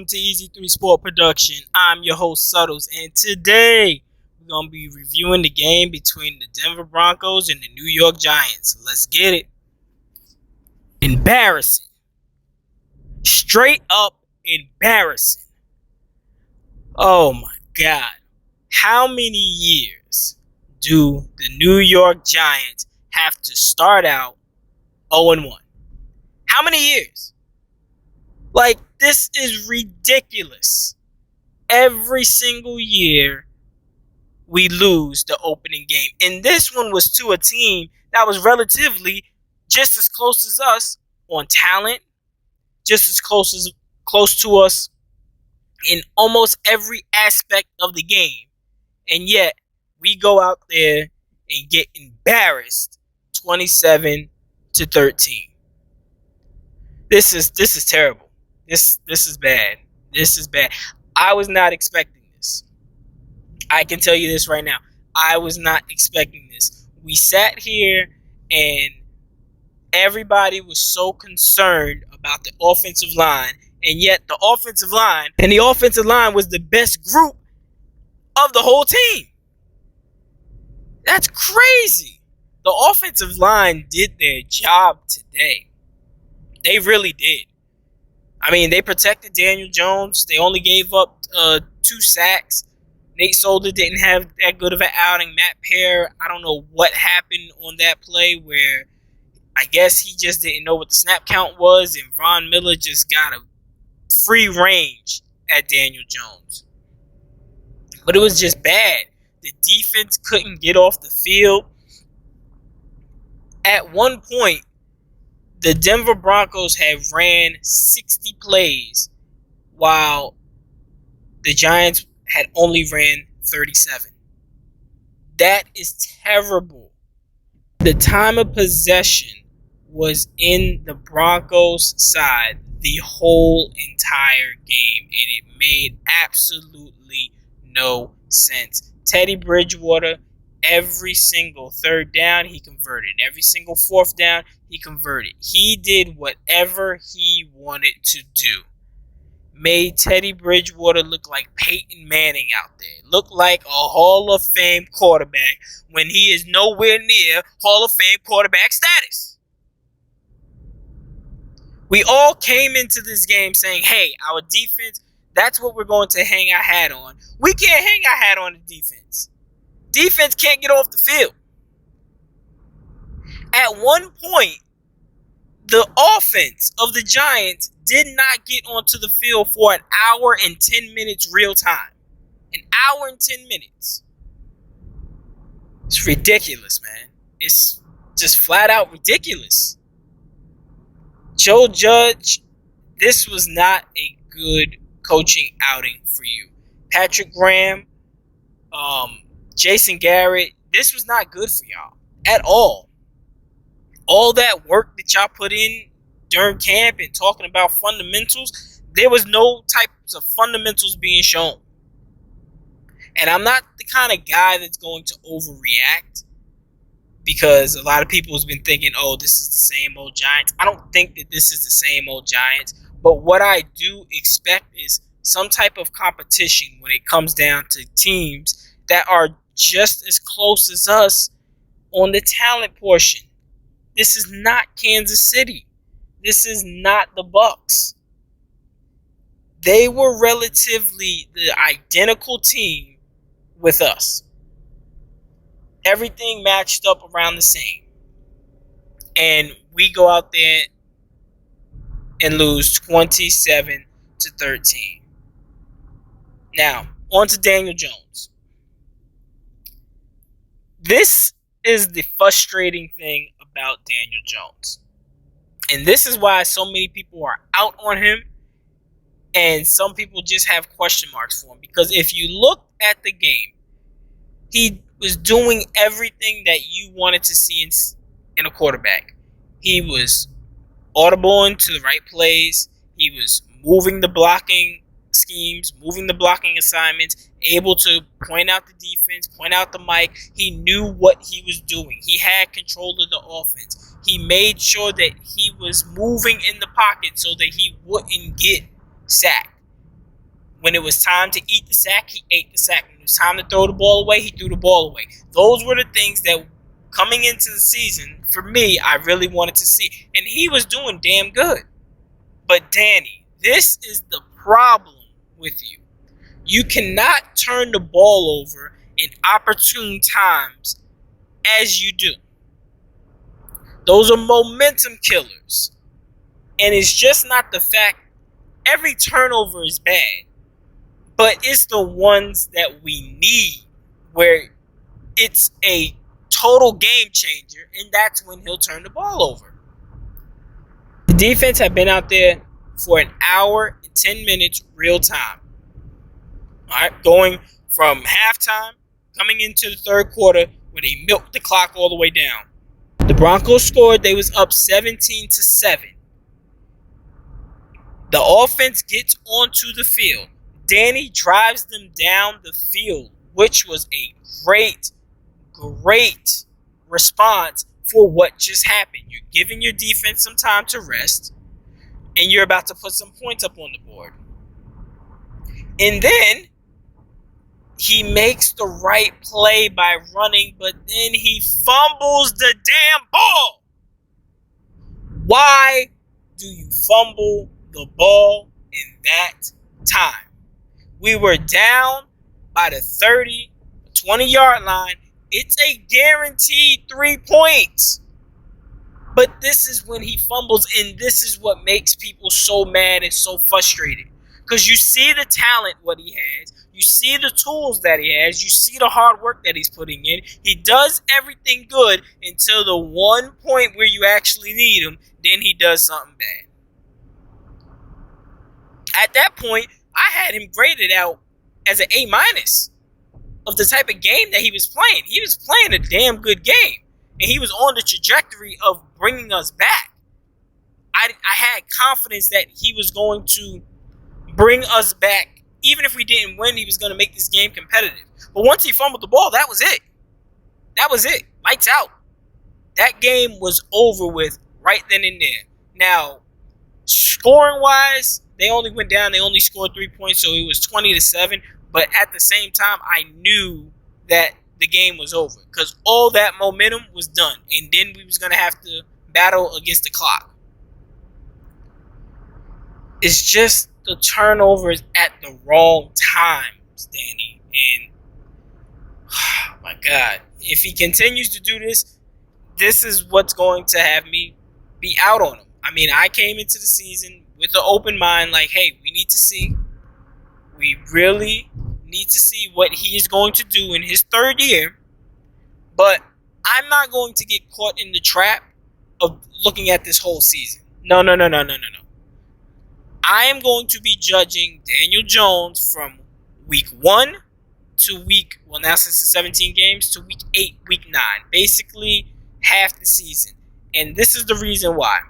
welcome to Easy 3 Sport Production. I'm your host, Suttles, and today we're going to be reviewing the game between the Denver Broncos and the New York Giants. Let's get it. Embarrassing. Straight up embarrassing. Oh my God. How many years do the New York Giants have to start out 0-1? How many years? Like, this is ridiculous. Every single year, we lose the opening game. And this one was to a team that was relatively just as close as us on talent, just as close to us in almost every aspect of the game. And yet, we go out there and get embarrassed 27-13. This is terrible. This is bad. This is bad. I was not expecting this. I can tell you this right now. I was not expecting this. We sat here and everybody was so concerned about the offensive line, and yet the offensive line was the best group of the whole team. That's crazy. The offensive line did their job today. They really did. I mean, they protected Daniel Jones. They only gave up 2 sacks. Nate Solder didn't have that good of an outing. Matt Pear, I don't know what happened on that play where I guess he just didn't know what the snap count was, and Von Miller just got a free range at Daniel Jones. But it was just bad. The defense couldn't get off the field. At one point, the Denver Broncos had ran 60 plays while the Giants had only ran 37. That is terrible. The time of possession was in the Broncos' side the whole entire game, and it made absolutely no sense. Teddy Bridgewater, every single third down, he converted. Every single fourth down, he converted. He did whatever he wanted to do. Made Teddy Bridgewater look like Peyton Manning out there. Looked like a Hall of Fame quarterback when he is nowhere near Hall of Fame quarterback status. We all came into this game saying, hey, our defense, that's what we're going to hang our hat on. We can't hang our hat on the defense. Defense can't get off the field. At one point, the offense of the Giants did not get onto the field for an hour and 10 minutes real time. An hour and 10 minutes. It's ridiculous, man. It's just flat out ridiculous. Joe Judge, this was not a good coaching outing for you. Patrick Graham, Jason Garrett, this was not good for y'all at all. All that work that y'all put in during camp and talking about fundamentals, there was no types of fundamentals being shown. And I'm not the kind of guy that's going to overreact because a lot of people has been thinking, oh, this is the same old Giants. I don't think that this is the same old Giants. But what I do expect is some type of competition when it comes down to teams that are just as close as us on the talent portion. This is not Kansas City. This is not the Bucs. They were relatively the identical team with us. Everything matched up around the same. And we go out there and lose 27-13. Now, on to Daniel Jones. This is the frustrating thing about Daniel Jones. And this is why so many people are out on him and some people just have question marks for him. Because if you look at the game, he was doing everything that you wanted to see in a quarterback. He was audible into the right plays. He was moving the blocking schemes, moving the blocking assignments, able to point out the defense, point out the mic. He knew what he was doing. He had control of the offense. He made sure that he was moving in the pocket so that he wouldn't get sacked. When it was time to eat the sack, he ate the sack. When it was time to throw the ball away, he threw the ball away. Those were the things that, coming into the season, for me, I really wanted to see. And he was doing damn good. But Danny, this is the problem with you. You cannot turn the ball over in opportune times as you do. Those are momentum killers. And it's just not the fact every turnover is bad, but it's the ones that we need where it's a total game changer, and that's when he'll turn the ball over. The defense had been out there for an hour and 10 minutes real time. All right, going from halftime, coming into the third quarter, where they milked the clock all the way down. The Broncos scored. They was up 17-7. The offense gets onto the field. Danny drives them down the field, which was a great response for what just happened. You're giving your defense some time to rest, and you're about to put some points up on the board. And then he makes the right play by running, but then he fumbles the damn ball. Why do you fumble the ball in that time? We were down by the 30, 20-yard line. It's a guaranteed 3 points. But this is when he fumbles, and this is what makes people so mad and so frustrated. Because you see the talent, what he has. You see the tools that he has. You see the hard work that he's putting in. He does everything good until the one point where you actually need him. Then he does something bad. At that point, I had him graded out as an A- of the type of game that he was playing. He was playing a damn good game. And he was on the trajectory of bringing us back. I had confidence that he was going to bring us back. Even if we didn't win, he was going to make this game competitive. But once he fumbled the ball, that was it. That was it. Lights out. That game was over with right then and there. Now, scoring-wise, they only went down. They only scored 3 points, so it was 20-7. But at the same time, I knew that the game was over because all that momentum was done. And then we was going to have to battle against the clock. It's just the turnovers at the wrong times, Danny. And, oh my God, if he continues to do this, this is what's going to have me be out on him. I mean, I came into the season with an open mind like, hey, we need to see. We really need to see what he is going to do in his third year. But I'm not going to get caught in the trap of looking at this whole season. No. I am going to be judging Daniel Jones from week 1 to now since the 17 games, to week 8, week 9. Basically, half the season. And this is the reason why.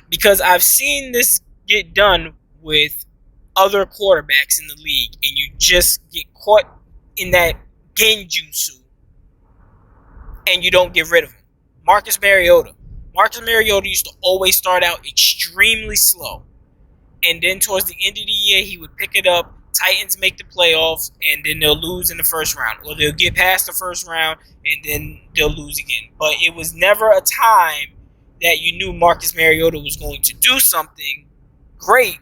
Because I've seen this get done with other quarterbacks in the league, and you just get caught in that genjutsu, and you don't get rid of him. Marcus Mariota used to always start out extremely slow. And then towards the end of the year, he would pick it up. Titans make the playoffs, and then they'll lose in the first round. Or they'll get past the first round, and then they'll lose again. But it was never a time that you knew Marcus Mariota was going to do something great.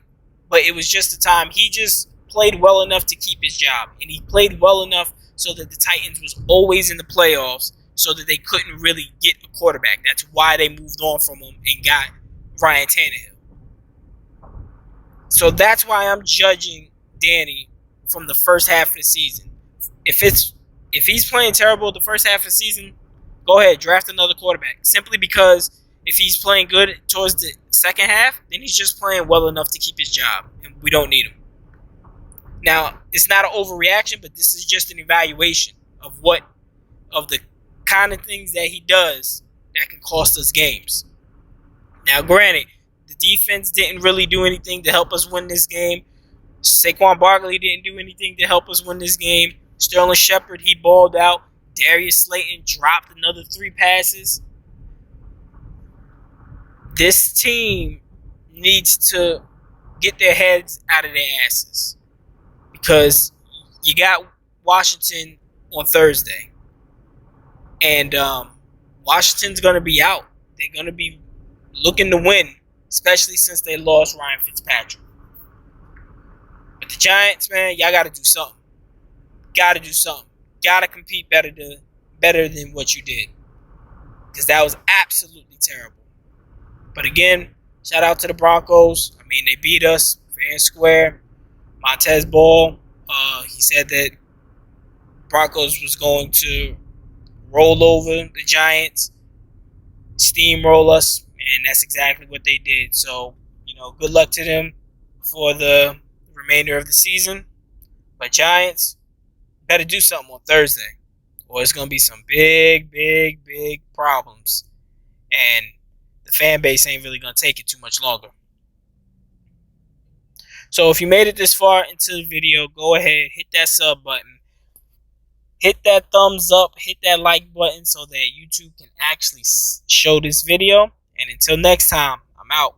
But it was just a time he just played well enough to keep his job. And he played well enough so that the Titans was always in the playoffs so that they couldn't really get a quarterback. That's why they moved on from him and got Ryan Tannehill. So that's why I'm judging Danny from the first half of the season. If he's playing terrible the first half of the season, go ahead, draft another quarterback. Simply because if he's playing good towards the second half, then he's just playing well enough to keep his job, and we don't need him. Now, it's not an overreaction, but this is just an evaluation of the kind of things that he does that can cost us games. Now, granted, the defense didn't really do anything to help us win this game. Saquon Barkley didn't do anything to help us win this game. Sterling Shepard, he balled out. Darius Slayton dropped another 3 passes. This team needs to get their heads out of their asses. because you got Washington on Thursday, and Washington's going to be out. They're going to be looking to win, especially since they lost Ryan Fitzpatrick. But the Giants, man, y'all got to do something. Got to do something. Got to compete better than what you did, because that was absolutely terrible. But again, shout out to the Broncos. I mean, they beat us fair and square. Montez Ball, he said that Broncos was going to roll over the Giants, steamroll us, and that's exactly what they did. So, good luck to them for the remainder of the season. But Giants, better do something on Thursday, or it's going to be some big, big, big problems. And the fan base ain't really going to take it too much longer. So if you made it this far into the video, go ahead, hit that sub button. Hit that thumbs up, hit that like button so that YouTube can actually show this video. And until next time, I'm out.